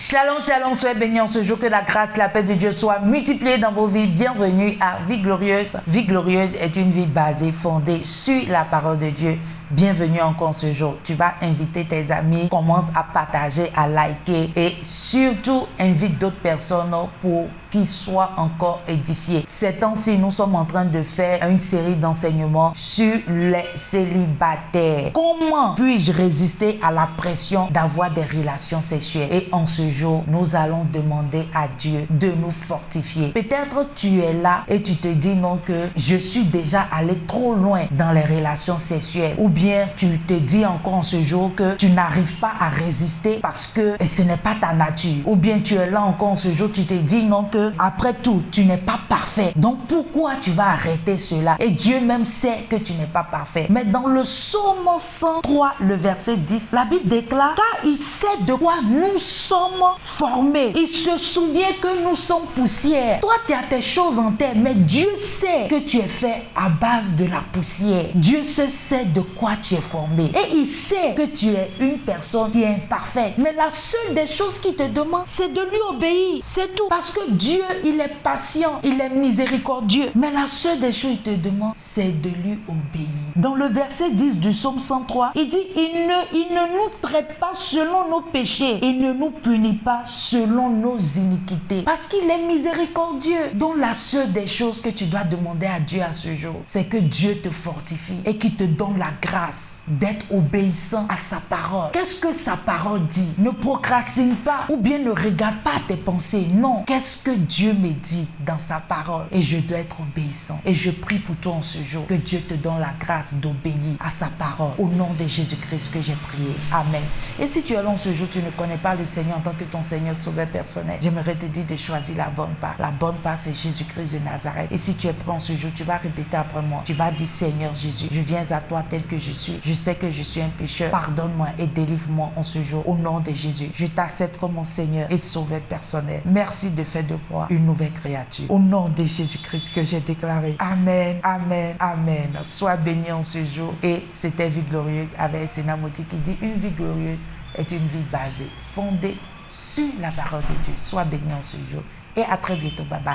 Shalom, shalom, soyez bénis en ce jour, que la grâce, la paix de Dieu soit multipliée dans vos vies. Bienvenue à Vie Glorieuse. Vie Glorieuse est une vie basée, fondée sur la parole de Dieu. Bienvenue encore ce jour. Tu vas inviter tes amis, commence à partager, à liker et surtout invite d'autres personnes pour qu'ils soient encore édifiés. Ces temps-ci, nous sommes en train de faire une série d'enseignements sur les célibataires. Comment puis-je résister à la pression d'avoir des relations sexuelles? Et en ce jour, nous allons demander à Dieu de nous fortifier. Peut-être tu es là et tu te dis non, que je suis déjà allé trop loin dans les relations sexuelles, ou bien tu te dis encore en ce jour que tu n'arrives pas à résister parce que ce n'est pas ta nature, ou bien tu es là encore en ce jour, tu te dis non, que après tout tu n'es pas parfait, donc pourquoi tu vas arrêter cela? Et Dieu même sait que tu n'es pas parfait. Mais dans le psaume 103, le verset 10, la Bible déclare: car il sait de quoi nous sommes formés, il se souvient que nous sommes poussière. Toi tu as tes choses en terre, mais Dieu sait que tu es fait à base de la poussière. Dieu sait de quoi tu es formé, et il sait que tu es une personne qui est imparfaite. Mais la seule des choses qu'il te demande, c'est de lui obéir, c'est tout. Parce que Dieu, il est patient, il est miséricordieux, mais la seule des choses qu'il te demande, c'est de lui obéir. Dans le verset 10 du psaume 103, il dit: il ne nous traite pas selon nos péchés, il ne nous punit pas selon nos iniquités, parce qu'il est miséricordieux. Donc la seule des choses que tu dois demander à Dieu à ce jour, c'est que Dieu te fortifie et qu'il te donne la grâce d'être obéissant à sa parole. Qu'est-ce que sa parole dit? Ne procrastine pas, ou bien ne regarde pas tes pensées. Non, qu'est-ce que Dieu me dit dans sa parole? Et je dois être obéissant. Et je prie pour toi en ce jour, que Dieu te donne la grâce d'obéir à sa parole. Au nom de Jésus-Christ que j'ai prié. Amen. Et si tu es là en ce jour, tu ne connais pas le Seigneur en tant que ton Seigneur sauveur personnel, j'aimerais te dire de choisir la bonne part. La bonne part, c'est Jésus-Christ de Nazareth. Et si tu es prêt en ce jour, tu vas répéter après moi. Tu vas dire: Seigneur Jésus, je viens à toi tel que je suis. Je sais que je suis un pécheur. Pardonne-moi et délivre-moi en ce jour. Au nom de Jésus, je t'accepte comme mon Seigneur et sauveur personnel. Merci de faire de moi une nouvelle créature. Au nom de Jésus-Christ que j'ai déclaré. Amen, amen, amen. Sois béni en ce jour. Et c'était Vie Glorieuse avec Sena Moti qui dit: une vie glorieuse est une vie basée, fondée sur la parole de Dieu. Sois béni en ce jour. Et à très bientôt. Bye bye.